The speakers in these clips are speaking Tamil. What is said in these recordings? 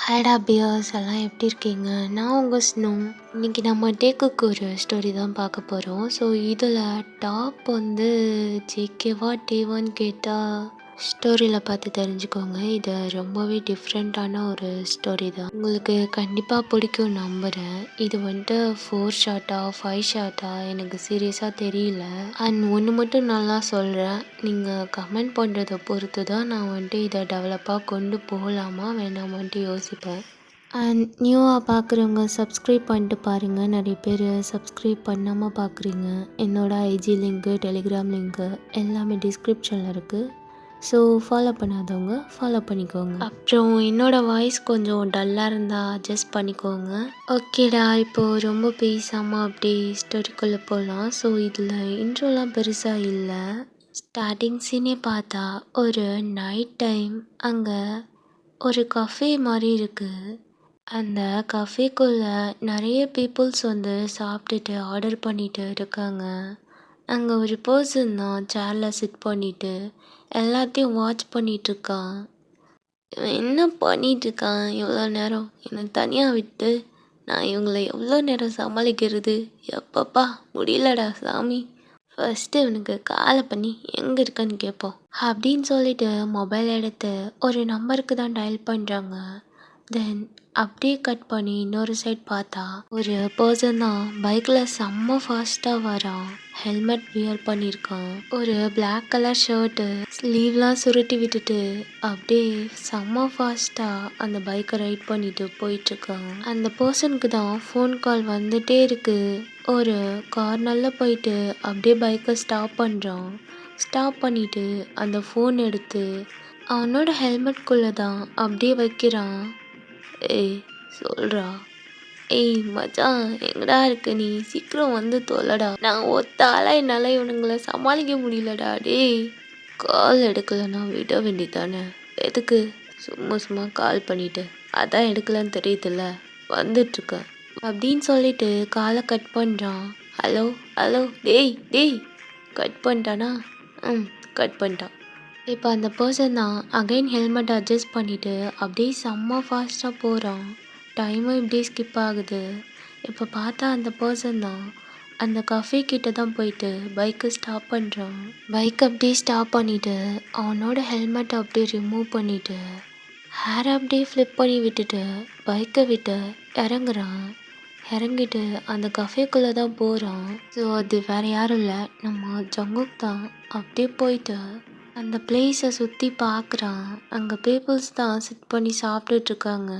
ஹேடா பியர்ஸ் எல்லாம் எப்படி இருக்கீங்க? நான் உங்கள் ஸ்னோ. இன்னைக்கு நம்ம டேக்குக்கு ஒரு ஸ்டோரி தான் பார்க்க போகிறோம். ஸோ இதில் டாப் வந்து ஜேகேவா டேவான்னு கேட்டால் ஸ்டோரியில் பார்த்து தெரிஞ்சுக்கோங்க. இது ரொம்பவே டிஃப்ரெண்ட்டான ஒரு ஸ்டோரி தான். உங்களுக்கு கண்டிப்பாக பிடிக்கும் நம்புகிறேன். இது வந்துட்டு 4 ஷார்ட்டா 5 ஷார்ட்டா எனக்கு சீரியஸாக தெரியல. அண்ட் ஒன்று மட்டும் நல்லா சொல்கிறேன், நீங்கள் கமெண்ட் பண்ணுறதை பொறுத்து தான் நான் வந்துட்டு இதை டெவலப்பாக கொண்டு போகலாமா வேணாமான்ட்டு யோசிப்பேன். அண்ட் நியூவாக பார்க்குறவங்க சப்ஸ்கிரைப் பண்ணிட்டு பாருங்கள். நிறைய பேர் சப்ஸ்கிரைப் பண்ணாமல் பார்க்குறீங்க. என்னோடய ஐஜி லிங்க்கு, டெலிகிராம் லிங்க்கு எல்லாமே டிஸ்கிரிப்ஷனில் இருக்குது. ஸோ ஃபாலோ பண்ணாதவங்க ஃபாலோ பண்ணிக்கோங்க. அப்புறம் என்னோடய வாய்ஸ் கொஞ்சம் டல்லாக இருந்தால் அட்ஜஸ்ட் பண்ணிக்கோங்க. ஓகேடா, இப்போது ரொம்ப பேசாமல் அப்படி ஸ்டோரிக்குள்ளே போகலாம். ஸோ இதில் இன்ட்ரோலாம் பெருசாக இல்லை. ஸ்டார்டிங் சீனே பார்த்தா ஒரு நைட் டைம் அங்கே ஒரு கஃபே மாதிரி இருக்குது. அந்த கஃபேக்குள்ளே நிறைய பீப்புள்ஸ் வந்து சாப்பிட்டுட்டு ஆர்டர் பண்ணிட்டு இருக்காங்க. அங்கே ஒரு பர்சன் தான் சேரில் சிட் பண்ணிட்டு எல்லாத்தையும் வாட்ச் பண்ணிகிட்ருக்கான். இவன் என்ன பண்ணிகிட்ருக்கான் எவ்வளோ நேரம்? என்னை தனியாக விட்டு நான் இவங்களை எவ்வளோ நேரம் சமாளிக்கிறது? எப்பப்பா முடியலடா சாமி. ஃபஸ்ட்டு இவனுக்கு காலை பண்ணி எங்கே இருக்கான்னு கேட்போம் அப்படின்னு சொல்லிட்டு மொபைல் எடுத்து ஒரு நம்பருக்கு தான் டயல் பண்ணுறாங்க. தென் அப்படியே கட் பண்ணி இன்னொரு சைட் பார்த்தா ஒரு பர்சன் தான் பைக்கில் செம்ம ஃபாஸ்ட்டாக வரான். ஹெல்மெட் வியர் பண்ணியிருக்கான். ஒரு பிளாக் கலர் ஷர்ட்டு, ஸ்லீவ்லாம் சுருட்டி விட்டுட்டு அப்படியே செம்ம ஃபாஸ்ட்டாக அந்த பைக்கை ரைட் பண்ணிட்டு போயிட்டுருக்கான். அந்த பர்சனுக்கு தான் ஃபோன் கால் வந்துட்டே இருக்குது. ஒரு கார்னரில் போயிட்டு அப்படியே பைக்கை ஸ்டாப் பண்ணுறான். ஸ்டாப் பண்ணிவிட்டு அந்த ஃபோன் எடுத்து அவனோட ஹெல்மெட்குள்ளே தான் அப்படியே வைக்கிறான். ஏய் சொல்கிறா, ஏய் மச்சான் எங்கடா இருக்க நீ? சீக்கிரம் வந்து தொலைடா. நான் ஒத்த ஆளாக என்னால் இவனுங்களை சமாளிக்க முடியலடா. டேய் கால் எடுக்கலைன்னா விட வேண்டியதானே? எதுக்கு சும்மா சும்மா கால் பண்ணிட்டு? அதான் எடுக்கலன்னு தெரியுதுல்ல, வந்துட்டுருக்கேன் அப்படின்னு சொல்லிட்டு காலை கட் பண்ணுறான். ஹலோ ஹலோ டேய் டேய் கட் பண்ணிட்டானா? கட் பண்ணிட்டான். இப்போ அந்த பர்சன் தான் அகைன் ஹெல்மெட் அட்ஜஸ்ட் பண்ணிவிட்டு அப்படியே செம்ம ஃபாஸ்ட்டாக போகிறான். டைமும் இப்படியே ஸ்கிப் ஆகுது. இப்போ பார்த்தா அந்த பர்சன் தான் அந்த கஃபே கிட்ட தான் போயிட்டு பைக்கை ஸ்டாப் பண்ணுறான். பைக் அப்படியே ஸ்டாப் பண்ணிவிட்டு அவனோட ஹெல்மெட்டை அப்படியே ரிமூவ் பண்ணிவிட்டு ஹேரை அப்படியே ஃப்ளிப் பண்ணி விட்டுட்டு பைக்கை விட்டு இறங்குறான். இறங்கிட்டு அந்த கஃபேக்குள்ளே தான் போகிறான். ஸோ அது வேறு யாரும் இல்லை, நம்ம ஜங்குக் தான். அப்படியே போயிட்டு அந்த பிளேஸை சுற்றி பார்க்குறான். அங்கே பீப்புள்ஸ் தான் சிட் பண்ணி சாப்பிட்டுட்ருக்காங்க.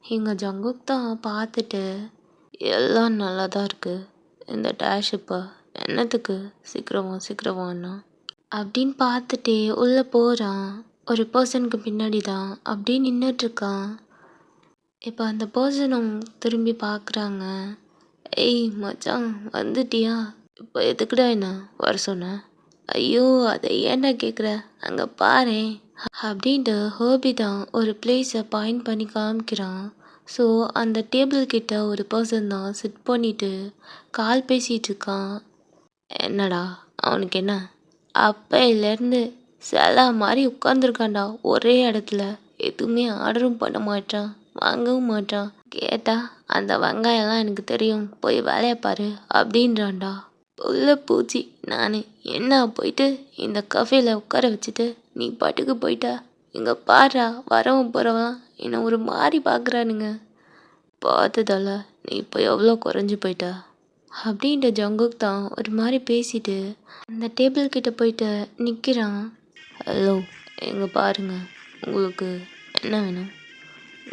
இங்கே ஜங்குக் தான் பார்த்துட்டு எல்லாம் நல்லா தான் இருக்குது, இந்த டேஷ் இப்போ என்னத்துக்கு சீக்கிரமா அப்படின்னு பார்த்துட்டே உள்ளே போகிறான். ஒரு பர்சனுக்கு பின்னாடி தான் அப்படியே நின்றுட்டுருக்கான். இப்போ அந்த பர்சனும் திரும்பி பார்க்குறாங்க. ஏய் மச்சான் வந்துட்டியா? இப்போ எதுக்குடா என்ன வர சொன்ன? ஐயோ அதை ஏன்டா கேட்குற? அங்கே பாரேன் அப்படின்ட்டு ஹோபி தான் ஒரு பிளேஸை பாயிண்ட் பண்ணி காமிக்கிறான். ஸோ அந்த டேபிள் கிட்ட ஒரு பர்சன் தான் சிட் பண்ணிட்டு கால் பேசிகிட்டு இருக்கான். என்னடா அவனுக்கு என்ன? அப்பையிலேருந்து சில மாதிரி உட்காந்துருக்கான்டா ஒரே இடத்துல. எதுவுமே ஆர்டரும் பண்ண மாட்டான், வாங்கவும் மாட்டான். கேட்டா அந்த வெங்காயம்லாம் எனக்கு தெரியும், போய் வேலையை பாரு அப்படின்றான்டா. உள்ள பூச்சி நான் என்ன போயிட்டு இந்த கஃபேல உட்கார வச்சுட்டு நீ பாட்டுக்கு போயிட்டா. இங்கே பாடுறா வரவும் போகிறவன் என்னை ஒரு மாதிரி பார்க்குறானுங்க. பார்த்ததால நீ இப்போ எவ்வளோ குறைஞ்சி போயிட்டா அப்படின்ட்டு ஜங்குக் தான் ஒரு மாதிரி பேசிட்டு அந்த டேபிள் கிட்ட போயிட்டு நிற்கிறான். ஹலோ எங்கே பாருங்க, உங்களுக்கு என்ன வேணும்?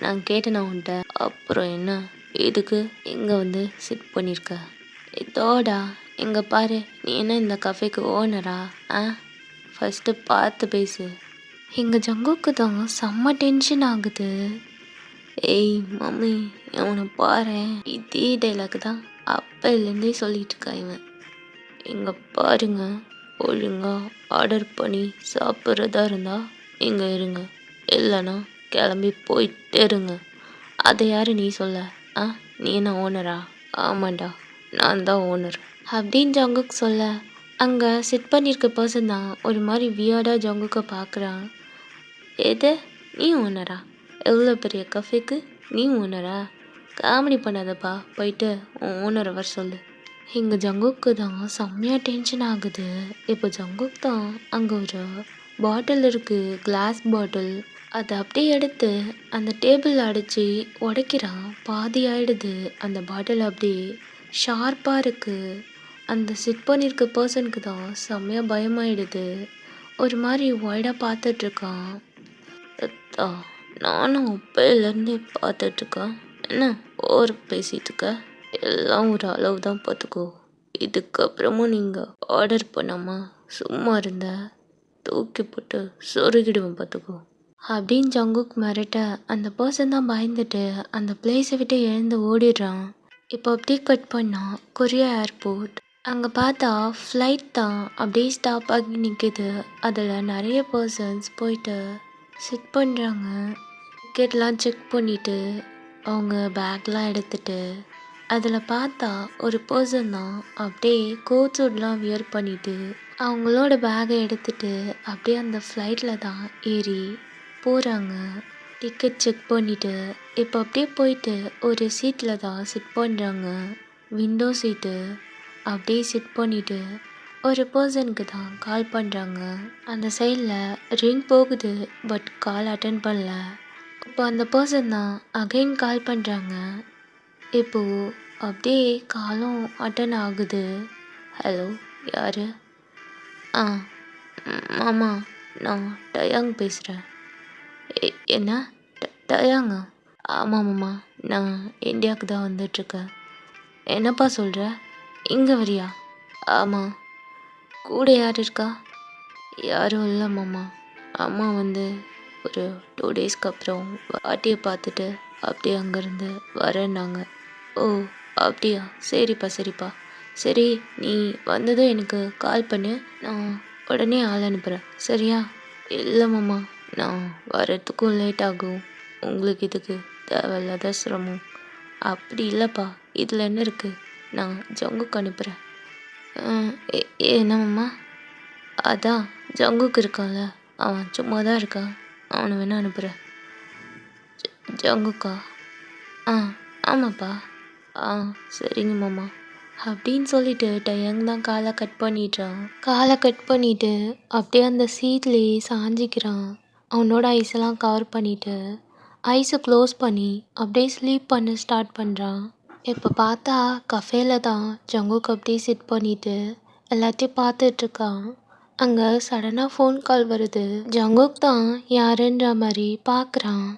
நான் கேட்டேன் உன்கிட்ட. அப்புறம் என்ன இதுக்கு இங்கே வந்து சிட் பண்ணியிருக்க? இதோடா எங்கே பாரு, நீ என்ன இந்த கஃபேக்கு ஓனரா? ஃபஸ்ட்டு பார்த்து பேசு. எங்கள் ஜங்குக்கு தான் செம்ம டென்ஷன் ஆகுது. ஏய் மம்மி இவனை பாரு, இதே டைலாக் தான் அப்போலேருந்தே சொல்லிட்டு இருக்கா இவன். இங்கே பாருங்க, ஒழுங்கா ஆர்டர் பண்ணி சாப்பிட்றதா இருந்தால் இங்கே இருங்க, இல்லைன்னா கிளம்பி போயிட்டே இருங்க. அதை யார் நீ சொல்ல? நீ என்ன ஓனரா? ஆமாண்டா நான் தான் ஓனர் அப்படின்னு ஜங்குக் சொல்ல அங்கே சிட் பண்ணியிருக்க பர்சன் தான் ஒரு மாதிரி வியர்டாக ஜங்குக்கை பார்க்குறான். எது நீ ஓனரா? எவ்வளோ பெரிய கஃபேக்கு நீ ஓனரா? காமெடி பண்ணாதப்பா, போயிட்டு உன் ஓனரை வர சொல்லு. இங்கே ஜங்குக்கு தான் செம்மையாக டென்ஷன் ஆகுது. இப்போ ஜங்குக் தான் அங்கே ஒரு பாட்டில் இருக்குது, கிளாஸ் பாட்டில். அதை அப்படியே எடுத்து அந்த டேபிள் அடித்து உடைக்கிறான். பாதி ஆயிடுது. அந்த பாட்டில் அப்படியே ஷார்ப்பாக இருக்குது. அந்த சிட் பண்ணியிருக்க பர்சனுக்கு தான் செம்மையாக பயமாயிடுது. ஒரு மாதிரி ஒய்டாக பார்த்துட்ருக்கான். நானும் அப்பையிலேருந்தே பார்த்துட்ருக்கேன். என்ன ஓவர் பேசிகிட்டு இருக்க? எல்லாம் ஒரு அளவு தான் பார்த்துக்கோ. இதுக்கப்புறமும் நீங்கள் ஆர்டர் பண்ணாமல் சும்மா இருந்த தூக்கி போட்டு சொருகிடுவேன் பார்த்துக்கோ அப்படின்னு ஜங்குக் மிரட்ட, அந்த பர்சன் தான் பயந்துட்டு அந்த பிளேஸை விட்டு எழுந்து ஓடிடுறான். இப்போ அப்படியே கட் பண்ணால் கொரியா ஏர்போர்ட். அங்கே பார்த்தா ஃப்ளைட் தான் அப்படியே ஸ்டாப் ஆகி நிற்கிது. அதில் நிறைய பர்சன்ஸ் போயிட்டு சிட் பண்ணுறாங்க. டிக்கெட்லாம் செக் பண்ணிவிட்டு அவங்க பேக்லாம் எடுத்துகிட்டு, அதில் பார்த்தா ஒரு பர்சன் தான் அப்படியே கோட் சூட்லாம் வியர் பண்ணிவிட்டு அவங்களோட பேக்கை எடுத்துகிட்டு அப்படியே அந்த ஃப்ளைட்டில் தான் ஏறி போகிறாங்க. டிக்கெட் செக் பண்ணிவிட்டு இப்போ அப்படியே போயிட்டு ஒரு சீட்டில் தான் சிட் பண்ணுறாங்க. Window seat. அப்படியே சிட் பண்ணிவிட்டு ஒரு பர்சனுக்கு தான் கால் பண்ணுறாங்க. அந்த சைடில் ரிங் போகுது, பட் கால் அட்டன் பண்ணல. இப்போ அந்த பர்சன் தான் அகைன் கால் பண்ணுறாங்க. இப்போது அப்படியே காலும் அட்டன் ஆகுது. ஹலோ, யார்? ஆ மாமா, நான் டயாங் பேசுகிறேன். என்ன டயாங்கா? ஆமாம் மாமா, நான் இந்தியாவுக்கு தான் வந்துட்டுருக்கேன். என்னப்பா சொல்கிற? இங்கே வரியா? ஆமாம். கூட யார் இருக்கா? யாரும் இல்லை மாமா. அம்மா வந்து ஒரு 2 டேஸ்க்கு அப்புறம் பாட்டியை பார்த்துட்டு அப்படியே அங்கேருந்து வரேன்னாங்க. ஓ அப்படியா, சரிப்பா. சரி, நீ வந்ததும் எனக்கு கால் பண்ணு, நான் உடனே ஆள் அனுப்புகிறேன், சரியா? இல்லை மாமா, நான் வரத்துக்கும் லேட் ஆகும். உங்களுக்கு இதுக்கு தேவையில்லாத சிரமம். அப்படி இல்லைப்பா, இதில் என்ன இருக்குது? நான் ஜங்குக்கு அனுப்புகிறேன். என்ன மாமா? அதான் ஜங்குக்கு இருக்கான்ல, அவன் சும்மா தான் இருக்கான், அவனை வேணா அனுப்புகிறேன். ஜங்குக்கா? ஆ ஆமாப்பா. ஆ சரிங்க மாமா அப்படின்னு சொல்லிட்டு டயங் தான் காலை கட் பண்ணிடுறான். காலை கட் பண்ணிவிட்டு அப்படியே அந்த சீட்லேயே சாஞ்சிக்கிறான். அவனோட ஐஸெல்லாம் கவர் பண்ணிவிட்டு ஐஸை க்ளோஸ் பண்ணி அப்படியே ஸ்லீப் பண்ண ஸ்டார்ட் பண்ணுறான். இப்போ பார்த்தா கஃபேல தான் ஜங்குக் அப்படியே சிட் பண்ணிவிட்டு எல்லாத்தையும் பார்த்துட்ருக்கான். அங்கே சடனாக ஃபோன் கால் வருது. ஜங்குக் தான் யாருன்ற மாதிரி பார்க்குறான்.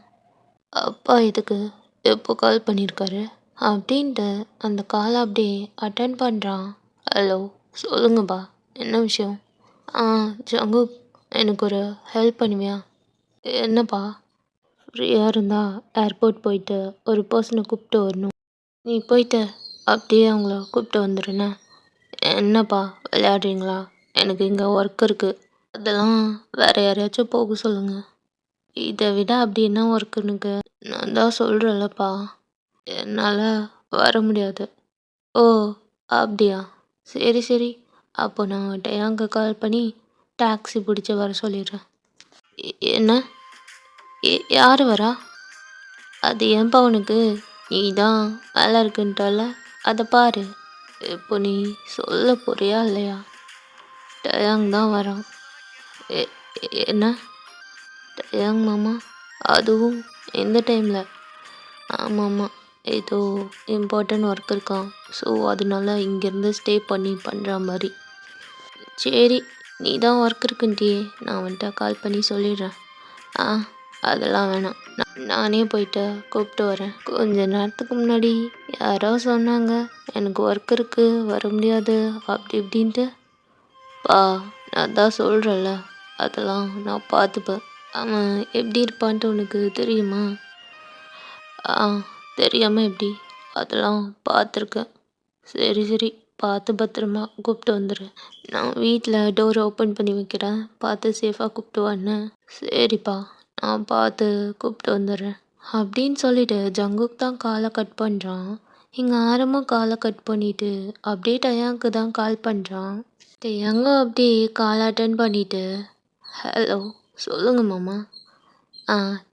அப்பா இதுக்கு எப்போ கால் பண்ணியிருக்காரு அப்படின்ட்டு அந்த காலை அப்படியே அட்டன் பண்ணுறான். ஹலோ, சொல்லுங்கப்பா, என்ன விஷயம்? ஜங்குக், எனக்கு ஒரு ஹெல்ப் பண்ணுவியா? என்னப்பா? ஃப்ரீயாக இருந்தால் ஏர்போர்ட் போயிட்டு ஒரு பர்சனை கூப்பிட்டு வரணும். நீ போயிட்டு அப்படியே அவங்கள கூப்பிட்டு வந்துடுண்ணே. என்னப்பா விளையாடுறீங்களா? எனக்கு இங்கே ஒர்க் இருக்குது. அதெல்லாம் வேறு யாரையாச்சும் போக சொல்லுங்கள். இதை விட அப்படி என்ன ஒர்க் எனக்கு? நான் தான் சொல்கிறேன்லப்பா, என்னால் வர முடியாது. ஓ அப்படியா, சரி. அப்போ நான் டயாங்க கால் பண்ணி டாக்ஸி பிடிச்சி வர சொல்லிடுறேன். என்ன? யார் வரா? அது ஏன்பா உனக்கு? நீ தான் வேலை இருக்குன்ட்டால, அதை பாரு. இப்போ நீ சொல்ல போறியா இல்லையா? டயாங் தான் வரான். என்ன? டயாங் மாமா? அதுவும் எந்த டைமில்? ஆமாம், ஏதோ இம்பார்ட்டன்ட் ஒர்க் இருக்கான். ஸோ அதனால இங்கேருந்து ஸ்டே பண்ணி பண்ணுற மாதிரி. சரி, நீ தான் ஒர்க் இருக்குன்ட்டியே, நான் வந்துட்டு கால் பண்ணி சொல்லிடுறேன். அதெல்லாம் வேணாம், நானே போயிட்டு கூப்பிட்டு வரேன். கொஞ்ச நேரத்துக்கு முன்னாடி யாரோ சொன்னாங்க எனக்கு ஒர்க் இருக்குது, வர முடியாது அப்படி இப்படின்ட்டு. நான் தான் சொல்கிறேன்ல, அதெல்லாம் நான் பார்த்துப்பேன். அவன் எப்படி இருப்பான்ட்டு உனக்கு தெரியுமா? தெரியாமல் எப்படி? அதெல்லாம் பார்த்துருக்கேன். சரி, பார்த்து பத்திரமா கூப்பிட்டு வந்துடுறேன். நான் வீட்டில் டோர் ஓப்பன் பண்ணி வைக்கிறேன், பார்த்து சேஃபாக கூப்பிட்டு வான்னு. சரிப்பா, நான் பார்த்து கூப்பிட்டு வந்துடுறேன் அப்படின்னு சொல்லிட்டு ஜங்குக் தான் காலை கட் பண்ணுறான். இங்கே ஆரம்பம் காலை கட் பண்ணிவிட்டு அப்படியே டயாங்க்கு தான் கால் பண்ணுறான். டயாங்கும் அப்படியே கால் அட்டன் பண்ணிவிட்டு, ஹலோ, சொல்லுங்கள் மாமா.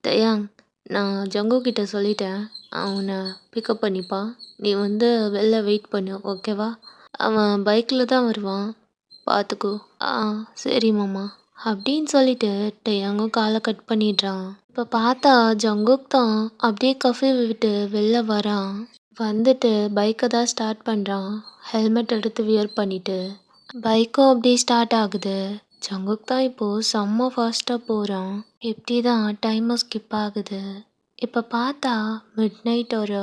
டயாங், நான் ஜங்கு கிட்ட சொல்லிட்டேன். அவன பிக்கப் பண்ணிப்பான். நீ வந்து வெளில வெயிட் பண்ணு. ஓகேவா? அவன் பைக்கில் தான் வருவான். பார்த்துக்கோ. ஆ சரி மாமா. அப்படின்னு சொல்லிட்டு டேயாங்கும் காலை கட் பண்ணிடுறான். இப்போ பார்த்தா ஜங்குக் தான் அப்படியே கஃபே விட்டு வெளில வரான். வந்துட்டு பைக்கை தான் ஸ்டார்ட் பண்ணுறான். ஹெல்மெட் எடுத்து வியர் பண்ணிட்டு. பைக்கும் அப்படியே ஸ்டார்ட் ஆகுது. ஜங்குக் தான் இப்போது செம்ம ஃபாஸ்ட்டாக போகிறான். எப்படி தான் டைமும் ஸ்கிப் ஆகுது. இப்போ பார்த்தா மிட் நைட் ஒரு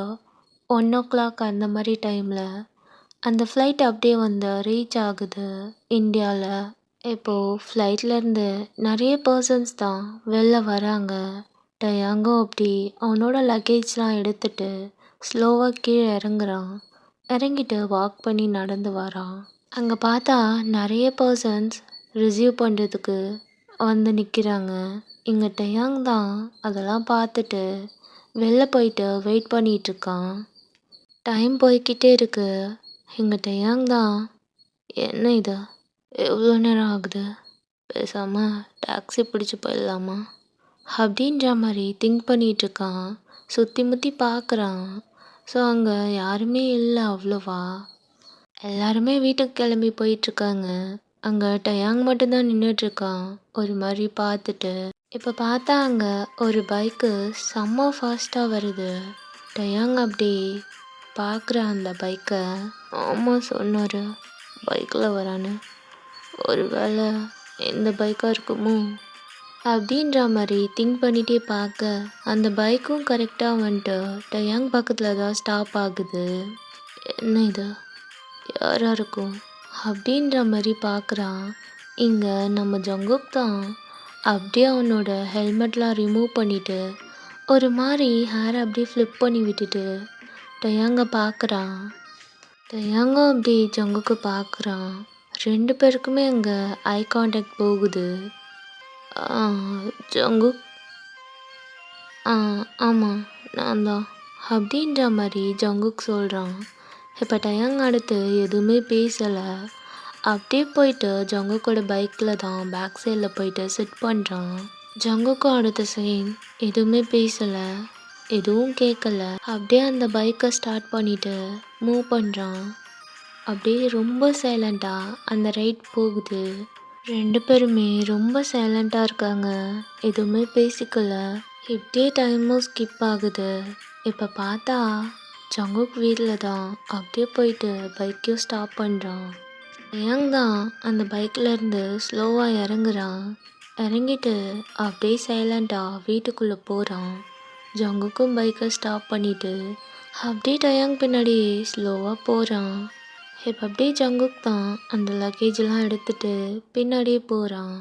1 o'clock அந்த மாதிரி டைமில் அந்த ஃப்ளைட் அப்படியே வந்து ரீச் ஆகுது இந்தியாவில். இப்போது ஃப்ளைட்லேருந்து நிறைய பர்சன்ஸ் தான் வெளில வராங்க. டயாங்கும் அப்படி அவனோட லக்கேஜ்லாம் எடுத்துட்டு ஸ்லோவாக கீழே இறங்குறான். இறங்கிட்டு வாக் பண்ணி நடந்து வரான். அங்கே பார்த்தா நிறைய பர்சன்ஸ் ரிசீவ் பண்ணுறதுக்கு வந்து நிற்கிறாங்க. இங்கே டயாங் தான் அதெல்லாம் பார்த்துட்டு வெளில போயிட்டு வெயிட் பண்ணிகிட்ருக்கான். டைம் போய்கிட்டே இருக்கு. இங்கே டயாங் தான் என்ன இது எவ்வளோ நேரம் ஆகுது, பேசாமல் டாக்ஸி பிடிச்சி போயிடலாமா அப்படின்ற மாதிரி திங்க் பண்ணிகிட்ருக்கான். சுற்றி முற்றி பார்க்குறான். ஸோ அங்கே யாருமே இல்லை அவ்வளோவா. எல்லாருமே வீட்டுக்கு கிளம்பி போயிட்டுருக்காங்க. அங்கே டயாங் மட்டும்தான் நின்றுட்டுருக்கான் ஒரு மாதிரி பார்த்துட்டு. இப்போ பார்த்தா அங்கே ஒரு பைக்கு செம்ம ஃபாஸ்ட்டாக வருது. டயாங் அப்படி பார்க்குற அந்த பைக்கை. ஆமாம் சொன்னார் பைக்கில் வரான்னு. ஒரு வேளை எந்த பைக்காக இருக்குமோ அப்படின்ற மாதிரி திங்க் பண்ணிகிட்டே பார்க்க அந்த பைக்கும் கரெக்டாக வந்துட்டு டயாங் பக்கத்தில் தான் ஸ்டாப் ஆகுது. என்ன இது யாராக இருக்கும் அப்படின்ற மாதிரி பார்க்குறான். இங்கே நம்ம ஜங்குக் தான் அப்படியே அவனோட ஹெல்மெட்லாம் ரிமூவ் பண்ணிவிட்டு ஒரு மாதிரி ஹேரை அப்படியே ஃப்ளிப் பண்ணி விட்டுட்டு டயாங்கை பார்க்குறான். டயாங்கும் அப்படி ஜங்குக்கு பார்க்குறான். 2 பேருக்குமே அங்கே ஐ கான்டாக்ட் போகுது. ஜங்குக் ஆமாம் நான் தான் அப்படின்ற மாதிரி ஜங்குக் சொல்கிறான். இப்போ டயாங் அடுத்து எதுவுமே பேசலை. அப்படியே போயிட்டு ஜங்குக்கோட பைக்கில் தான் பேக் சைடில் போயிட்டு சிட் பண்ணுறான். ஜங்குக்கும் அடுத்த சைன் எதுவுமே பேசலை, எதுவும் கேட்கல. அப்படியே அந்த பைக்கை ஸ்டார்ட் பண்ணிவிட்டு மூவ் பண்ணுறான். அப்படியே ரொம்ப சைலண்ட்டாக அந்த ரைட் போகுது. 2 பேருமே ரொம்ப சைலண்ட்டாக இருக்காங்க, எதுவுமே பேசிக்கல. இப்படியே டைமும் ஸ்கிப் ஆகுது. இப்போ பார்த்தா ஜங்குக் வீட்டில் தான் அப்படியே போயிட்டு பைக்கையும் ஸ்டாப் பண்ணுறான். டயாங் தான் அந்த பைக்லேருந்து ஸ்லோவாக இறங்குறான். இறங்கிட்டு அப்படியே சைலண்ட்டாக வீட்டுக்குள்ளே போகிறான். ஜங்குக்கும் பைக்கை ஸ்டாப் பண்ணிவிட்டு அப்படியே டயாங் பின்னாடியே ஸ்லோவாக போகிறான். இப்போ அப்படியே ஜங்குக் தான் அந்த லக்கேஜெலாம் எடுத்துகிட்டு பின்னாடியே போகிறான்.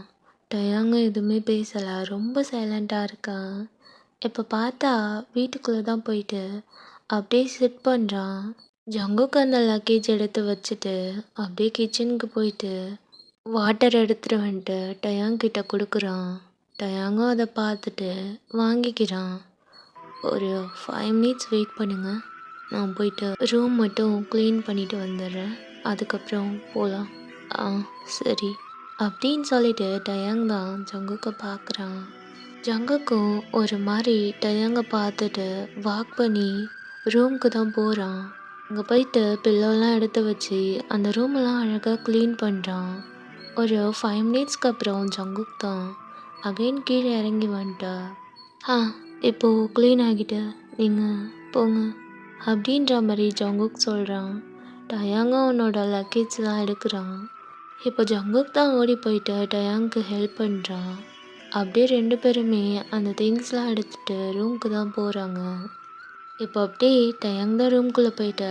டயாங்கும் எதுவுமே பேசலை, ரொம்ப சைலண்ட்டாக இருக்கான். இப்போ பார்த்தா வீட்டுக்குள்ளே தான் போயிட்டு அப்படியே சிட் பண்ணுறான். ஜங்குக்கு அந்த லக்கேஜ் எடுத்து வச்சுட்டு அப்படியே கிச்சனுக்கு போயிட்டு வாட்டர் எடுத்துகிட்டு வந்துட்டு டயாங் கிட்ட கொடுக்குறான். டயாங்கும் அதை பார்த்துட்டு வாங்கிக்கிறான். ஒரு 5 minutes வெயிட் பண்ணுங்க, நான் போயிட்டு ரூம் மட்டும் க்ளீன் பண்ணிட்டு வந்துடுறேன், அதுக்கப்புறம் போகலாம். சரி அப்படின்னு சொல்லிட்டு டயாங் தான் ஜங்குக்கை பார்க்குறான். ஜங்குக்கும் ஒரு மாதிரி டயாங்கை பார்த்துட்டு வாக் பண்ணி ரூமுக்கு தான் போகிறான். அங்கே போயிட்டு பில்லோலாம் எடுத்து வச்சு அந்த ரூமெல்லாம் அழகாக க்ளீன் பண்ணுறான். ஒரு 5 minutesக்கு அப்புறம் ஜங்குக் தான் அகைன் கீழே இறங்கி வந்துட்டா. இப்போது க்ளீன் ஆகிட்டு நீங்கள் போங்க அப்படின்ற மாதிரி ஜங்குக் சொல்கிறான். டயாங்கும் அவனோட லக்கேஜ்லாம் எடுக்கிறான். இப்போ ஜங்குக் தான் ஓடி போயிட்டு டயாங்க்கு ஹெல்ப் பண்ணுறான். அப்படியே 2 பேருமே அந்த திங்ஸ்லாம் எடுத்துகிட்டு ரூமுக்கு தான் போகிறாங்க. இப்போ அப்படியே டயாங் தான் ரூம்குள்ளே போயிட்ட,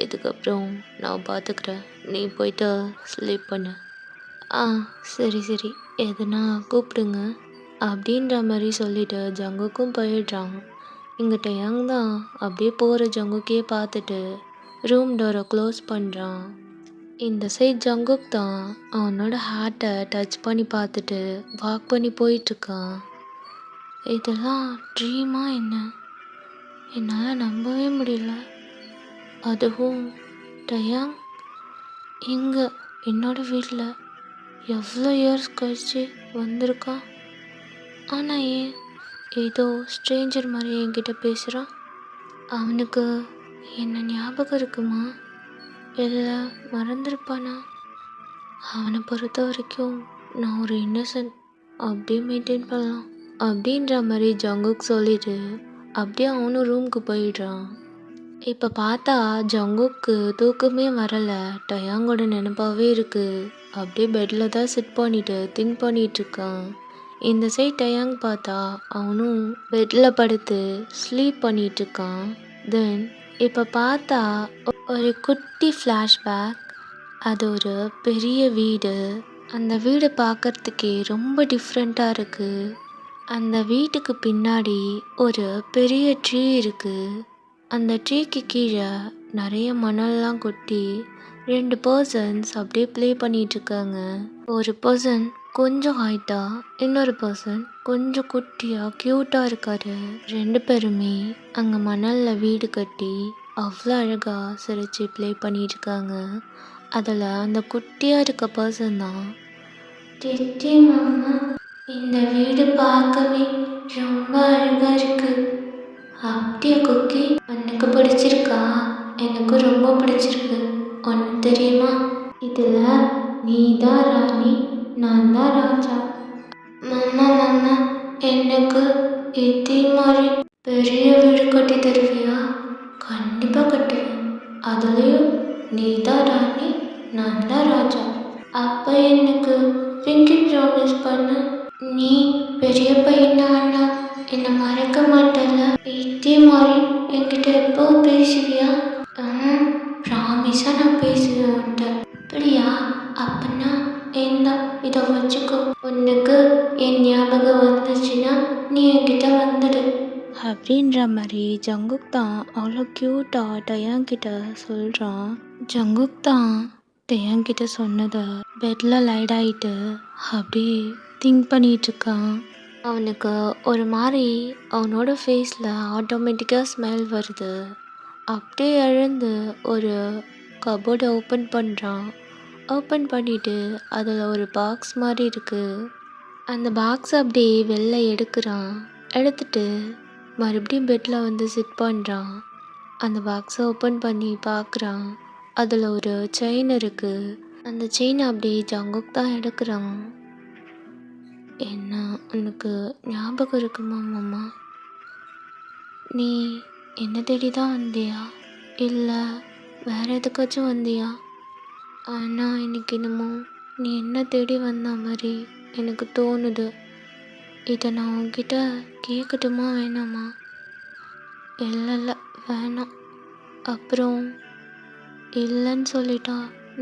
இதுக்கப்புறம் நான் பார்த்துக்கிறேன், நீ போயிட்டு ஸ்லீப் பண்ணு. சரி சரி எதுனா கூப்பிடுங்க அப்படின்ற மாதிரி சொல்லிட்டு ஜங்குக்கும் போயிடுறான். இங்கே டயாங் தான் அப்படியே போகிற ஜங்குக்கே பார்த்துட்டு ரூம் டோரை க்ளோஸ் பண்ணுறான். இந்த சைட் ஜங்குக் தான் அவனோட ஹார்ட்டை டச் பண்ணி பார்த்துட்டு வாக் பண்ணி போயிட்டுருக்கான். இதெல்லாம் ட்ரீமா என்ன, என்னால் நம்பவே முடியல. அதுவும் டயாங் இங்கே என்னோட வீட்டில் எவ்வளோ இயர்ஸ் கழிச்சு வந்திருக்கான். ஆனால் ஏன் ஏதோ ஸ்ட்ரேஞ்சர் மாதிரி என்கிட்ட பேசுகிறான். அவனுக்கு என்ன ஞாபகம் இருக்குமா, இல்லை மறந்துருப்பானா? அவனை பொறுத்த வரைக்கும் நான் ஒரு இன்னசென்ட், அப்படியே மெயின்டைன் பண்ணலாம் அப்படின்ற மாதிரி ஜங்குக் சொல்லிட்டு அப்படியே அவனும் ரூமுக்கு போயிடுறான். இப்போ பார்த்தா ஜங்குக்கு தூக்கமே வரலை, டயாங்கோட நினைப்பாவே இருக்குது. அப்படியே பெட்டில் தான் சிட் பண்ணிட்டு திங்க் பண்ணிட்டு இருக்கான். இந்த சைட் டயாங் பார்த்தா அவனும் பெட்டில் படுத்து ஸ்லீப் பண்ணிட்டு இருக்கான். தென் இப்போ பார்த்தா ஒரு குட்டி ஃப்ளாஷ்பேக். அது ஒரு பெரிய வீடு. அந்த வீடு பார்க்கறதுக்கே ரொம்ப டிஃப்ரெண்ட்டாக இருக்குது. அந்த வீட்டுக்கு பின்னாடி ஒரு பெரிய ட்ரீ இருக்குது. அந்த ட்ரீக்கு கீழே நிறைய மணல்லாம் கொட்டி 2 பர்சன்ஸ் அப்படியே ப்ளே பண்ணிட்டு இருக்காங்க. ஒரு பர்சன் கொஞ்சம் ஹைட்டா, இன்னொரு பர்சன் கொஞ்சம் குட்டியா க்யூட்டாக இருக்காரு. 2 பேருமே அங்கே மணலில் வீடு கட்டி அவ்வளோ அழகாக சிரிச்சு ப்ளே பண்ணிட்டு இருக்காங்க. அதில் அந்த குட்டியாக இருக்க பர்சன் தான் டெட்டி மாமா. இந்த வீடு பார்க்கவே ரொம்ப அழகா இருக்கு. அப்படியே குக்கி, உனக்கு பிடிச்சிருக்கா? எனக்கு ரொம்ப பிடிச்சிருக்கு. ஒன்று தெரியுமா, இதில் நீ தான் ராணி, நான் தான் ராஜா. மாமா மாமா, எனக்கு இதே மாதிரி பெரிய வீடு கட்டி தருவியா? கண்டிப்பாக கட்டுவேன். அதுலேயும் நீ தான் ராணி, நான் தான் ராஜா. அப்போ எனக்கு பிங்கி ப்ராமிஸ் பண்ணு, நீ பெரிய பையனா அண்ணா என்னை மறக்க மாட்டல. இதே மாதிரி என்கிட்ட எப்போ பேசுவியா? ப்ராமிஸாக நான் பேசுவேன் உன்ட்ட. அப்படியா? அப்படின்னா என்ன, இதை வச்சுக்கோ. உனக்கு என் ஞாபகம் வந்துச்சுன்னா நீ என்கிட்ட வந்துடு அப்படின்ற மாதிரி ஜங்குக் தான் அவ்வளோ க்யூட்டாக டயாங்கிட்ட சொல்கிறான். ஜங்குக் தான் டயாங்கிட்ட சொன்னதை பெட்டில் லைட் ஆகிட்டு அப்படியே திங்க் பண்ணிகிட்ருக்கான். அவனுக்கு ஒரு மாதிரி அவனோட ஃபேஸில் ஆட்டோமேட்டிக்காக ஸ்மைல் வருது. அப்படியே எழுந்து ஒரு கபோர்டை ஓப்பன் பண்ணுறான். ஓப்பன் பண்ணிவிட்டு அதில் ஒரு பாக்ஸ் மாதிரி இருக்குது. அந்த பாக்ஸ் அப்படியே வெளில எடுக்கிறான். எடுத்துட்டு மறுபடியும் பெட்டில் வந்து சிட் பண்ணுறான். அந்த பாக்ஸை ஓப்பன் பண்ணி பார்க்குறான். அதில் ஒரு செயின் இருக்குது. அந்த செயினை அப்படியே ஜங்குக் தான் எடுக்கிறான். என்ன, உனக்கு ஞாபகம் இருக்குமா மாமா? நீ என்ன தேடி தான் வந்தியா, இல்லை வேற எதுக்காச்சும் வந்தியா? ஆனால் இன்னைக்கு என்னமோ நீ என்ன தேடி வந்த மாதிரி எனக்கு தோணுது. இதை நான் உன்கிட்ட கேட்கட்டுமா வேணாமா? இல்லை இல்லை வேணாம். அப்புறம் இல்லைன்னு சொல்லிட்டா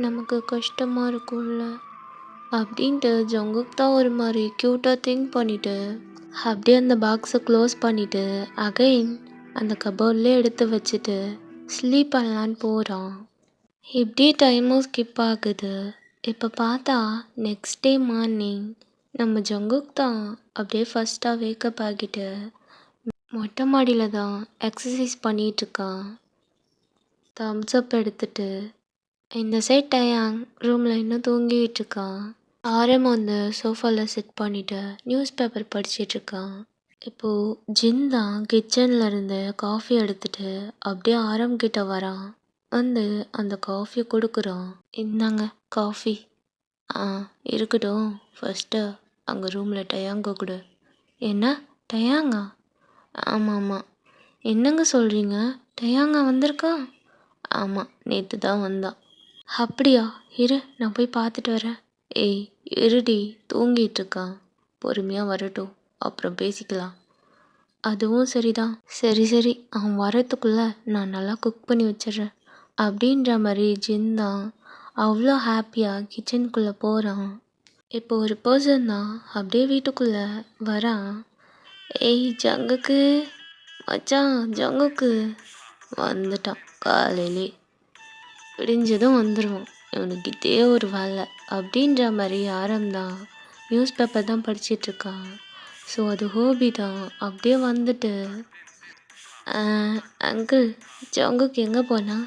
நமக்கு கஷ்டமாக இருக்கும்ல அப்படின்ட்டு ஜங்குக் தான் ஒரு மாதிரி க்யூட்டாக திங்க் பண்ணிவிட்டு அப்படியே அந்த பாக்ஸை க்ளோஸ் பண்ணிவிட்டு அகைன் அந்த கபோர்ட்லேயே எடுத்து வச்சுட்டு ஸ்லீப் பண்ணலான்னு போகிறான். இப்படியே டைமும் ஸ்கிப் ஆகுது. இப்போ பார்த்தா நெக்ஸ்ட் டே மார்னிங் நம்ம ஜங்குக் தான் அப்படியே ஃபஸ்ட்டாக வேக்கப் ஆகிட்டு மொட்டை மாடியில் தான் எக்ஸசைஸ் பண்ணிகிட்ருக்கான். தம்ஸ் அப் எடுத்துட்டு. இந்த சைட் டயாங் ரூமில் இன்னும் தூங்கிட்டு இருக்கான். ஆரம் வந்து சோஃபாவில் செட் பண்ணிவிட்டு நியூஸ் பேப்பர் படிச்சிட்ருக்கான். இப்போது ஜின் தான் கிச்சனில் இருந்து காஃபி எடுத்துட்டு அப்படியே ஆரம் கிட்ட வரான். வந்து அந்த காஃபியை கொடுக்குறான். இந்தாங்க காஃபி. இருக்கட்டும், ஃபஸ்ட்டு அங்கே ரூமில் டயாங்க கொடு. என்ன டயாங்கா? ஆமாம் ஆமாம். என்னங்க சொல்கிறீங்க? டயாங்கா வந்திருக்கா? ஆமாம், நேற்று தான் வந்தான். அப்படியா? இரு, நான் போய் பார்த்துட்டு வரேன். ஏய் இருடி, தூங்கிட்டு இருக்கான். பொறுமையாக வரட்டும், அப்புறம் பேசிக்கலாம். அதுவும் சரிதான். சரி சரி, அவன் வரத்துக்குள்ளே நான் நல்லா குக் பண்ணி வச்சிடுறேன் அப்படின்ற மாதிரி ஜின் தான் அவ்வளோ ஹாப்பியாக கிச்சனுக்குள்ளே போகிறான். இப்போ ஒரு பர்சன் தான் அப்படியே வீட்டுக்குள்ளே வரான். ஏய் ஜங்குக்கு மச்சான், ஜங்குக்கு வந்துட்டான். காலையிலே விடிஞ்சதும் வந்துடுவான், இவனுக்கிட்டே ஒரு வேலை அப்படின்ற மாதிரி ஆரம்தான் நியூஸ் பேப்பர் தான் படிச்சிட்ருக்கான். ஸோ அது ஹோபி தான். அப்படியே வந்துட்டு அங்கிள் ஜங்குக்கு எங்கே போனா?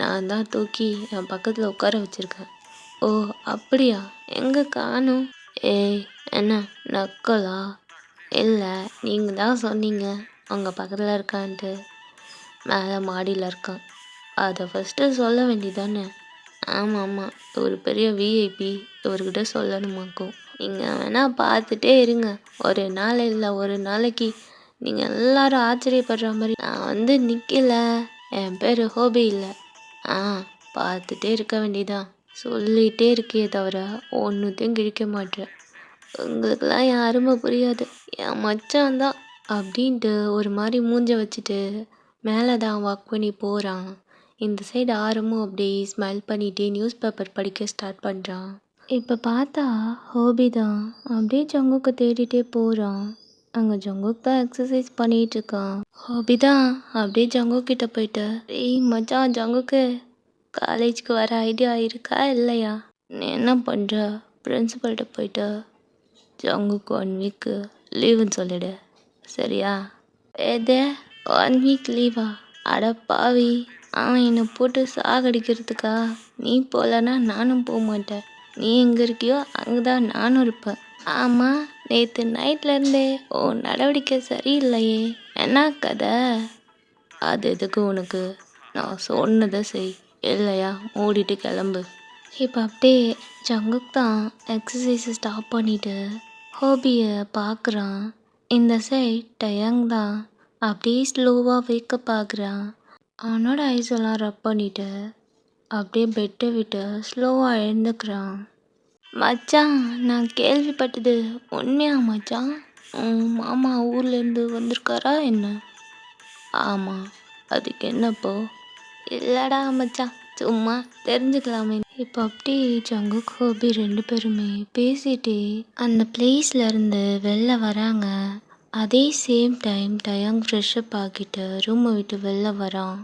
நான் தான் தூக்கி என் பக்கத்தில் உட்கார வச்சுருக்கேன். ஓ அப்படியா, எங்கே காணும்? ஏய் என்ன நக்கலா? இல்லை, நீங்கள் தான் சொன்னீங்க உங்கள் பக்கத்தில் இருக்கான்ட்டு. மேலே மாடியில் இருக்கான். அதை ஃபஸ்ட்டு சொல்ல வேண்டியதானே? ஆமாம் ஆமாம், ஒரு பெரிய விஐபி, இவர்கிட்ட சொல்லணுமாக்கும். நீங்கள் வேணால் பார்த்துட்டே இருங்க. ஒரு நாள் இல்லை ஒரு நாளைக்கு நீங்கள் எல்லாரும் ஆச்சரியப்படுற மாதிரி நான் வந்து நிற்கல. என் பேர் ஹோபி இல்லை. ஆ, பார்த்துட்டே இருக்க வேண்டியதான். சொல்லிகிட்டே இருக்கே தவிர ஒன்றுத்தையும் கிழிக்க மாட்டேன். உங்களுக்கெல்லாம் என் அருமை புரியாது. என் மச்சான் தான் அப்படின்ட்டு ஒரு மாதிரி மூஞ்ச வச்சுட்டு மேலே தான் வாக் பண்ணி போகிறான். இந்த சைடு ஆரமும் அப்படியே ஸ்மைல் பண்ணிகிட்டே நியூஸ் பேப்பர் படிக்க ஸ்டார்ட் பண்ணுறான். இப்போ பார்த்தா ஹோபி தான் அப்படியே ஜங்குக்கை தேடிட்டே போகிறான். அங்கே ஜங்குக் தான் எக்ஸசைஸ் பண்ணிகிட்டு இருக்கான். ஹோபி தான் அப்படியே ஜங்குக் கிட்ட போயிட்டு, ஏய் மச்சான் ஜங்குக்கு, காலேஜுக்கு வர ஐடியா இருக்கா இல்லையா? நீ என்ன பண்ணுற? பிரின்சிபல்கிட்ட போயிட்டு ஜங்குக்கு 1 வீக்கு லீவுன்னு சொல்லிடு, சரியா? எது 1 வீக் லீவா? அட பாவி, அவன் என்னை போட்டு சாகடிக்கிறதுக்கா? நீ போகலன்னா நானும் போக மாட்டேன். நீ எங்கே இருக்கியோ அங்கே தான் நானும் இருப்பேன். ஆமாம், நேற்று நைட்லேருந்தே உன் நடவடிக்கை சரியில்லையே, என்ன கதை? அது எதுக்கு உனக்கு? நான் சொன்னதை செய், இல்லையா மூடிட்டு கிளம்பு. இப்போ அப்படியே ஜங்குக் தான் எக்ஸசைஸை ஸ்டாப் பண்ணிவிட்டு ஹோபியை பார்க்குறான். இந்த சைட் டயங் தான் அப்படியே ஸ்லோவாக வேக்க பார்க்குறான். அவனோட ஐஸ் எல்லாம் ரப் பண்ணிவிட்டு அப்படியே பெட்டை விட்டு ஸ்லோவாக எழுந்துக்கிறான். மச்சான், நான் கேள்விப்பட்டது உண்மையா மச்சான்? உன் மாமா ஊர்லேருந்து வந்திருக்காரா என்ன? ஆமாம், அதுக்கு என்னப்போ? இல்லைடா மச்சான், சும்மா தெரிஞ்சுக்கலாமே. இப்போ அப்படி ஜங்குக் ஹோபி 2 பேருமே பேசிகிட்டே அந்த பிளேஸ்லேருந்து வெளில வராங்க. அதே சேம் டைம் டயாங் ஃப்ரெஷ்அப் ஆகிட்டு ரூமை விட்டு வெளில வரான்.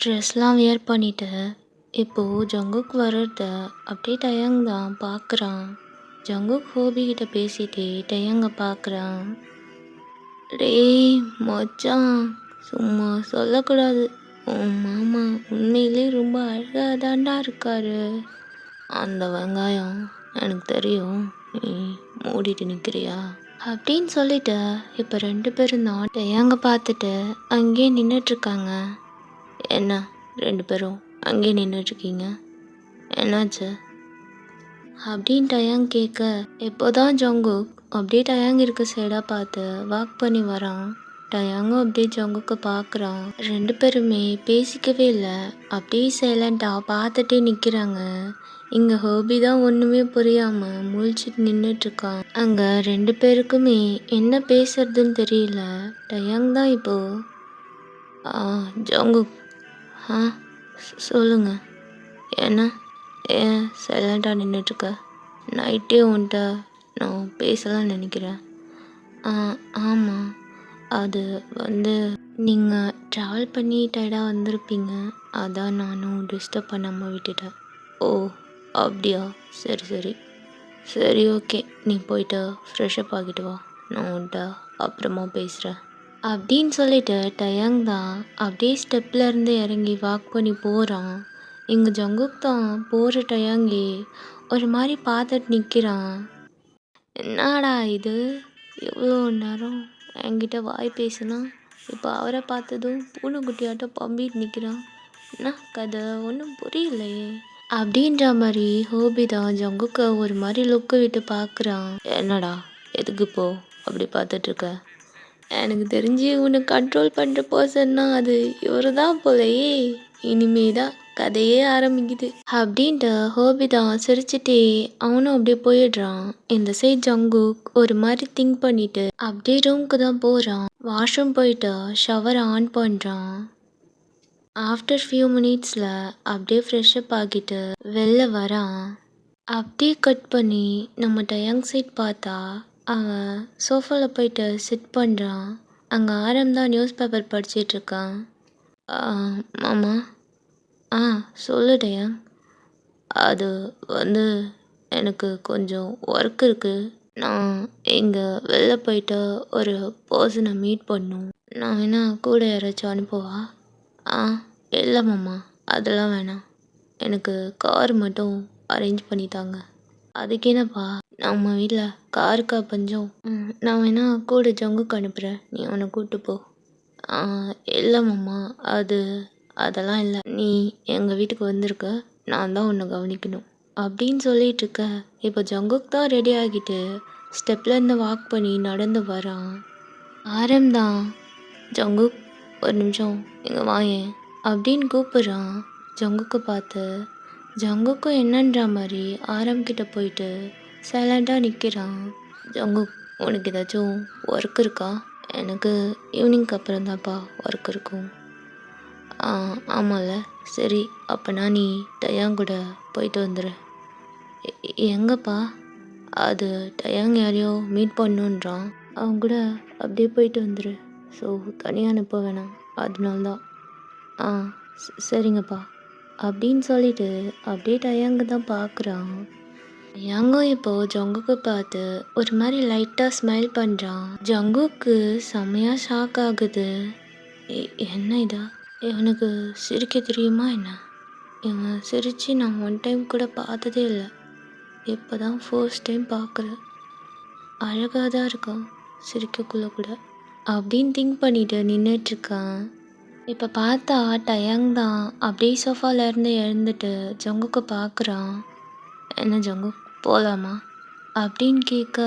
ட்ரெஸ்லாம் வியர் பண்ணிவிட்டு இப்போது ஜங்குக் வர்றத அப்படியே டயாங் தான் பார்க்குறான். ஜங்குக் ஹோபி கிட்ட பேசிகிட்டே டயாங்கை பார்க்குறான். டேய் மச்சான், சும்மா சொல்லக்கூடாது. உன் மாமா உண்மையிலே ரொம்ப அழகாக தாண்டா இருக்காரு. அந்த வெங்காயம் எனக்கு தெரியும், நீ மூடிட்டு நிற்கிறியா அப்படின்னு சொல்லிட்டு இப்போ 2 பேரும் தான் டயாங்கை பார்த்துட்டு அங்கேயே நின்றுட்டுருக்காங்க. என்ன 2 பேரும் அங்கேயே நின்றுட்டுருக்கீங்க, என்னாச்சு அப்படின்னு டயாங் கேட்க, இப்போதான் ஜங்குக் அப்படியே டயாங் இருக்க சைடாக பார்த்து வாக் பண்ணி வரான். டயாங்கும் அப்படியே ஜங்குக்கை பார்க்குறான். 2 பேருமே பேசிக்கவே இல்லை, அப்படியே சைலண்ட்டாக பார்த்துட்டே நிற்கிறாங்க. இங்கே ஹோபி தான் ஒன்றுமே புரியாமல் முழிச்சிட்டு நின்றுட்டுருக்கான். அங்கே 2 பேருக்குமே என்ன பேசுறதுன்னு தெரியல. டயாங் தான் இப்போது ஜங்குக், ஆ சொல்லுங்க, என்ன ஏன் சைலண்ட்டாக நின்றுட்டுருக்க? நைட்டே உன்கிட்ட நான் பேசலாம்னு நினைக்கிறேன். ஆமாம், அது வந்து நீங்கள் ட்ராவல் பண்ணி டயர்டாக வந்திருப்பீங்க, அதான் நானும் டிஸ்டர்ப் பண்ணாமல் விட்டுட்டேன். ஓ அப்படியா, சரி சரி சரி ஓகே, நீ போயிட்டு ஃப்ரெஷ்அப் ஆகிட்டு வா, நான் உன்கிட்ட அப்புறமா பேசுகிறேன் அப்படின்னு சொல்லிட்டு டயாங் தான் அப்படியே ஸ்டெப்லேருந்து இறங்கி வாக் பண்ணி போகிறான். இங்கே ஜங்குக் தான் போகிற டயாங்கே ஒரு மாதிரி பார்த்துட்டு நிற்கிறான். என்னடா இது, எவ்வளோ நேரம் என்கிட்ட வாய் பேசுனா, இப்போ அவரை பார்த்ததும் பூனைக்குட்டியாட்டம் பம்பிட்டு நிற்கிறான். என்ன கதை, ஒன்றும் புரியலையே அப்படின்ற மாதிரி ஹோபி தான் ஜங்குக்கை ஒரு மாதிரி லுக்கு விட்டு பார்க்குறான். என்னடா எதுக்கு இப்போ அப்படி பார்த்துட்ருக்க? எனக்கு தெரிஞ்சு உன்னை கண்ட்ரோல் பண்ணுற பர்சன்னா அது இவர் தான் போலையே, இனிமே தான் கதையே ஆரம்பிக்குது அப்படின்ட்டு ஹோபி தான் சிரிச்சுட்டே அவனும் அப்படியே போயிடுறான். இந்த சைட் ஜங்குக் ஒரு மாதிரி திங்க் பண்ணிட்டு அப்படியே ரூம்க்கு தான் போகிறான். வாஷ்ரூம் போயிட்டு ஷவர் ஆன் பண்ணுறான். ஆஃப்டர் ஃபியூ மினிட்ஸில் அப்படியே ஃப்ரெஷ்அப் ஆகிட்டு வெளில வரான். அப்படியே கட் பண்ணி நம்ம டயாங் சைட் பார்த்தா அவன் சோஃபாவில் போயிட்டு சிட் பண்ணுறான். அங்கே ஆரம் தான் நியூஸ் பேப்பர் படிச்சிட்ருக்கான். மாமா, சொல்லு டயாங். அது வந்து எனக்கு கொஞ்சம் ஒர்க் இருக்குது. நான் இங்கே வெளில போயிட்டு ஒரு பர்சனை மீட் பண்ணணும். நான் வேணா கூட யாராச்சும் அனுப்பவா? இல்லை மாமா, அதெல்லாம் வேணாம், எனக்கு கார் மட்டும் அரேஞ்ச் பண்ணித்தாங்க. அதுக்கு என்னப்பா, நம்ம வீட்டில் காருக்கா பஞ்சம்? நான் வேணா கூட ஜங்குக்கு அனுப்புகிறேன், நீ அவனை கூப்பிட்டு போ. ஆ, இல்லை மாமா, அதெல்லாம் இல்லை. நீ எங்கள் வீட்டுக்கு வந்திருக்க, நான் தான் உன்னை கவனிக்கணும் அப்படின்னு சொல்லிட்டு இருக்க. இப்போ ஜங்குக் தான் ரெடி ஆகிட்டு ஸ்டெப்லேருந்து வாக் பண்ணி நடந்து வரான். ஆரம்தான், ஜங்குக் ஒரு நிமிஷம் இங்கே வாயேன் அப்படின்னு கூப்பிட்றான் ஜங்குக்கு பார்த்து. ஜங்குக்கும் என்னன்ற மாதிரி ஆரம்கிட்ட போயிட்டு சைலண்டாக நிற்கிறான். ஜங்குக், உனக்கு ஏதாச்சும் ஒர்க் இருக்கா? எனக்கு ஈவினிங்க்கு அப்புறம் தான்ப்பா ஒர்க் இருக்கும். ஆமாம்ல, சரி அப்போனா நீ டயாங் கூட போயிட்டு வந்துடு. எங்கப்பா? அது டயாங் யாரையோ மீட் பண்ணுன்றான், அவங்க கூட அப்படியே போயிட்டு வந்துடு. ஸோ தனியாக அனுப்ப வேணாம், அதனால தான். ஆ சரிங்கப்பா அப்படின்னு சொல்லிட்டு அப்படியே டயாங்க தான் பார்க்குறான். டயாங்கும் இப்போது ஜங்குக்கு பார்த்து ஒரு மாதிரி லைட்டாக ஸ்மைல் பண்ணுறான். ஜங்குக்கு செம்மையாக ஷாக் ஆகுது. என்ன இதா, இவனுக்கு சிரிக்க தெரியுமா என்ன? இவன் சிரித்து நான் ஒன் டைம் கூட பார்த்ததே இல்லை, இப்போ தான் ஃபர்ஸ்ட் டைம் பார்க்குறேன். அழகாக தான் இருக்கான் சிரிக்கக்குள்ள கூட அப்படின்னு திங்க் பண்ணிட்டு நின்றுட்டுருக்கான். இப்போ பார்த்தா டயாங் தான் அப்படியே சோஃபாலேருந்து எழுந்துட்டு ஜங்குக்கு பார்க்குறான். என்ன ஜங்குக், போகலாமா அப்படின்னு கேட்க,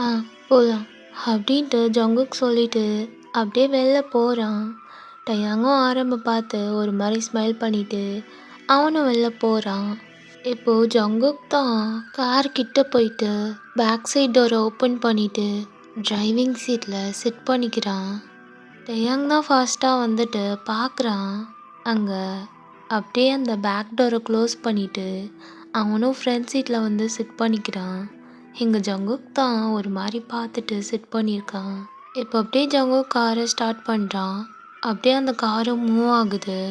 ஆ போகலாம் அப்படின்ட்டு ஜங்குக் சொல்லிட்டு அப்படியே வெளில போகிறான். டயாங்கும் ஆரம்ப பார்த்து ஒரு மாதிரி ஸ்மைல் பண்ணிவிட்டு அவனும் வெளில போகிறான். இப்போது ஜங்குக் தான் கார் கிட்ட போயிட்டு பேக் சைட் டோரை ஓப்பன் பண்ணிவிட்டு டிரைவிங் சீட்டில் சிட் பண்ணிக்கிறான். டயாங் தான் ஃபாஸ்ட்டாக வந்துட்டு பார்க்குறான். அங்கே அப்படியே அந்த பேக் டோரை க்ளோஸ் பண்ணிவிட்டு அவனும் ஃப்ரண்ட் சீட்டில் வந்து சிட் பண்ணிக்கிறான். இங்கே ஜங்குக் தான் ஒரு மாதிரி பார்த்துட்டு சிட் பண்ணியிருக்கான். இப்போ அப்படியே ஜங்குக் காரை ஸ்டார்ட் பண்ணுறான். அப்படியே அந்த காரும் மூவ் ஆகுது.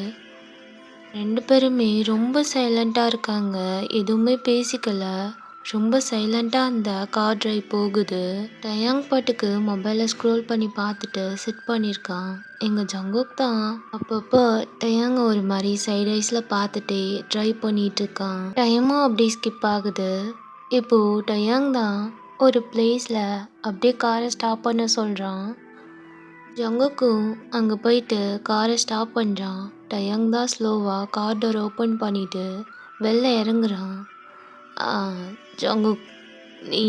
ரெண்டு பேருமே ரொம்ப சைலண்ட்டாக இருக்காங்க, எதுவுமே பேசிக்கல. ரொம்ப சைலண்ட்டாக அந்த கார் டிரைவ் போகுது. டயாங் பாட்டுக்கு மொபைலை ஸ்க்ரோல் பண்ணி பார்த்துட்டு சிட் பண்ணியிருக்கான். எங்கள் ஜங்குக் தான் அப்பப்போ டயாங்க ஒரு மாதிரி சைட் ஐஸில் பார்த்துட்டே ட்ரைவ் பண்ணிகிட்டு இருக்கான். டைமும் அப்படியே ஸ்கிப் ஆகுது. இப்போது டயாங் தான் ஒரு பிளேஸில் அப்படியே காரை ஸ்டாப் பண்ண சொல்கிறான். ஜங்குக்கும் அங்கே போயிட்டு காரை ஸ்டாப் பண்ணுறான். டயாங் தான் ஸ்லோவாக கார் டோர் ஓப்பன் பண்ணிவிட்டு வெளில இறங்குறான். ஜங்குக், நீ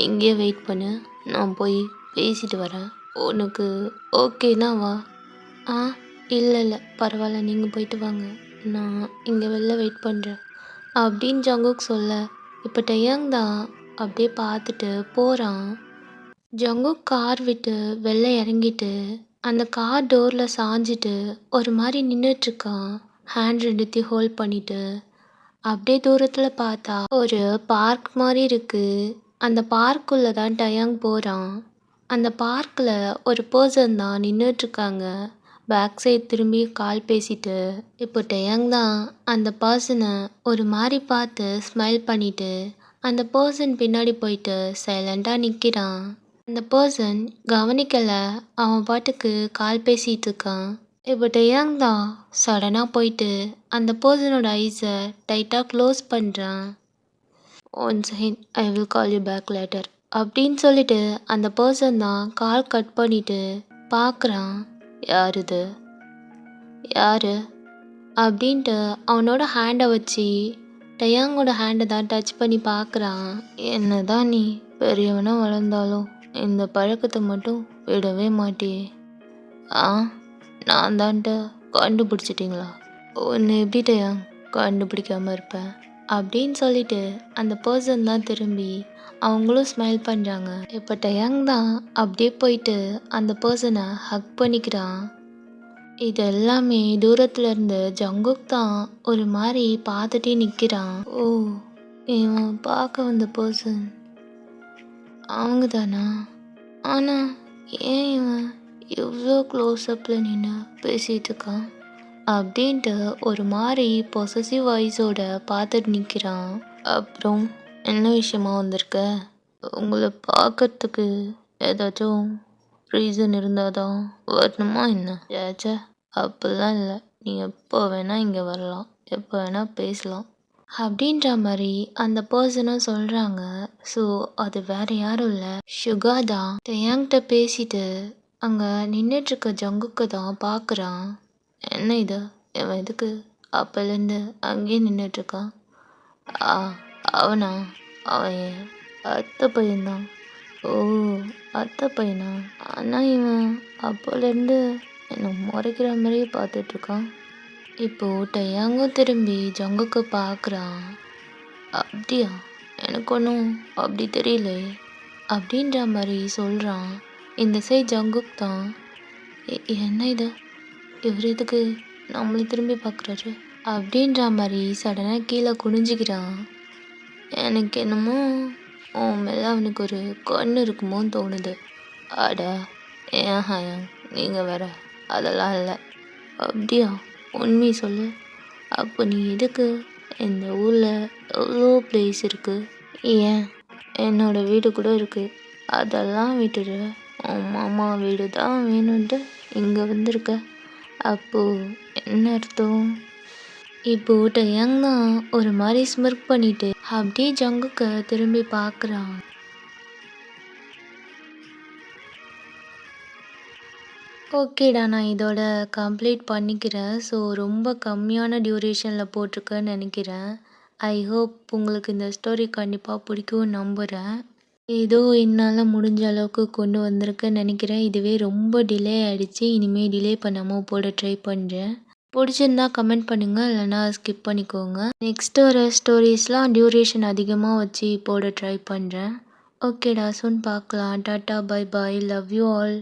எங்கேயே வெயிட் பண்ணு, நான் போய் பேசிட்டு வரேன், உனக்கு ஓகேனா வா. இல்லை இல்லை பரவாயில்ல, நீங்கள் போயிட்டு வாங்க, நான் இங்கே வெளில வெயிட் பண்ணுறேன் அப்படின்னு ஜங்குக் சொல்ல, இப்போ டயாங் தான் அப்படியே பார்த்துட்டு போகிறான். ஜங்குக் கார் விட்டு வெளில இறங்கிட்டு அந்த கார் டோரில் சாஞ்சிட்டு ஒரு மாதிரி நின்றுட்டுருக்கான், ஹேண்ட் ரெண்டுத்தையும் ஹோல்ட் பண்ணிவிட்டு. அப்படியே தூரத்தில் பார்த்தா ஒரு பார்க் மாதிரி இருக்குது. அந்த பார்க்குள்ளே தான் டயாங் போகிறான். அந்த பார்க்கில் ஒரு பர்சன் தான் நின்றுட்டுருக்காங்க, பேக் சைட் திரும்பி கால் பேசிட்டு. இப்போ டயாங் தான் அந்த பர்சனை ஒரு மாதிரி பார்த்து ஸ்மைல் பண்ணிவிட்டு அந்த பர்சன் பின்னாடி போயிட்டு சைலண்ட்டாக நிற்கிறான். அந்த பர்சன் கவனிக்கலை, அவன் பாட்டுக்கு கால் பேசிகிட்டு இருக்கான். இப்போ டயாங் தான் சடனாக போயிட்டு அந்த பர்சனோட ஐஸை டைட்டாக க்ளோஸ் பண்ணுறான். One second, I will call you back later அப்படின்னு சொல்லிட்டு அந்த பர்சன் தான் கால் கட் பண்ணிவிட்டு பார்க்குறான். யார் இது, யார் அப்படின்ட்டு அவனோட ஹேண்டை வச்சு டயாங்கோட ஹேண்டை தான் டச் பண்ணி பார்க்குறான். என்ன தான் நீ பெரியவனாக வளர்ந்தாலும் இந்த பழக்கத்தை மட்டும் விடவே மாட்டியே. நான் தான்ட்ட கண்டுபிடிச்சிட்டிங்களா? உன்னை எப்படி டயாங் கண்டுபிடிக்காமல் இருப்பேன் அப்படின்னு சொல்லிட்டு அந்த பர்சன் தான் திரும்பி அவங்களும் ஸ்மைல் பண்ணுறாங்க. இப்போ டயாங் தான் அப்படியே போயிட்டு அந்த பர்சனை ஹக் பண்ணிக்கிறான். இது எல்லாமே தூரத்துல இருந்து ஜங்குக் தான் ஒரு மாதிரி பார்த்துட்டே நிற்கிறான். ஓ, இவன் பார்க்க வந்த பர்சன் அவங்க தானா? ஆனால் ஏன் இவன் இவ்வளோ க்ளோஸ்அப்பில் நின்று பேசிகிட்டு இருக்கான் அப்படின்ட்டு ஒரு மாதிரி பொசசிவ் வாய்ஸோட பார்த்துட்டு நிற்கிறான். அப்புறம் என்ன விஷயமா வந்திருக்க? உங்களை பார்க்கறதுக்கு ஏதாச்சும் ரீசன் இருந்தால் தான் வரணுமா என்ன? ஏச்சா அப்படிலாம் இல்லை, நீ எப்போ வேணால் இங்கே வரலாம், எப்போ வேணால் பேசலாம். அப்படின்ற மாரி அந்த பர்சனும் சொல்றாங்க. ஸோ அது வேற யாரும் இல்ல. சுகா தான். டேயாங்ட்ட பேசிட்டு அங்க நின்னுட்ருக்க ஜங்குக்க தான் பார்க்குறான். என்ன இது? இவன் எதுக்கு அப்பலேருந்து அங்கேயே நின்னுட்ருக்கான்? ஆ அவனா? அவன் என் அத்தை பையன்தான். ஓ! அத்தை பையனா? ஆனா இவன் அப்போலேருந்து என்ன முறைக்கிற மாரியே பார்த்துட்ருக்கான். இப்போ டயாங்கும் திரும்பி ஜங்குக்க பார்க்குறான். அப்படியா? எனக்கு ஒன்றும் அப்படி தெரியலையே அப்படின்ற மாதிரி சொல்கிறான். இந்த சைட் ஜங்குக் தான். என்ன இது? இவர் எதுக்கு நம்மளை திரும்பி பார்க்குறாரு அப்படின்ற மாதிரி சடனாக கீழே குனிஞ்சிக்கிறான். எனக்கு என்னமோ உன் மேலே அவனுக்கு ஒரு கண்ணு இருக்குமோன்னு தோணுது. அட ஏன் ஹயாங், நீங்கள் வேற. அதெல்லாம் இல்லை. அப்படியா? உண்மையை சொல்லு. அப்போ நீ எதுக்கு இந்த ஊரில் எவ்வளோ பிளேஸ் இருக்குது, ஏன் என்னோட வீடு கூட இருக்குது, அதெல்லாம் விட்டுடு உன் மாமா வீடு தான் வேணும்ன்ட்டு இங்கே வந்திருக்க? அப்போது என்ன அர்த்தம்? இப்போ டயாங் தான் ஒரு மாதிரி ஸ்மிர்க் பண்ணிட்டு அப்படியே ஜங்குக்க திரும்பி பார்க்குறான். ஓகேடா, நான் இதோட கம்ப்ளீட் பண்ணிக்கிறேன். ஸோ ரொம்ப கம்மியான டியூரேஷனில் போட்டிருக்கேன்னு நினைக்கிறேன். ஐ ஹோப் உங்களுக்கு இந்த ஸ்டோரி கண்டிப்பாக பிடிக்கும்னு நம்புகிறேன். ஏதோ என்னால் முடிஞ்ச அளவுக்கு கொண்டு வந்திருக்கேன்னு நினைக்கிறேன். இதுவே ரொம்ப டிலே ஆகிடுச்சு. இனிமேல் டிலே பண்ணாமல் போட ட்ரை பண்ணுறேன். பிடிச்சிருந்தா கமெண்ட் பண்ணுங்கள், இல்லைனா ஸ்கிப் பண்ணிக்கோங்க. நெக்ஸ்ட் வர ஸ்டோரிஸ்லாம் டியூரேஷன் அதிகமாக வச்சு போட ட்ரை பண்ணுறேன். ஓகேடா, சூன் பார்க்கலாம். Tata, bye bye, love you all.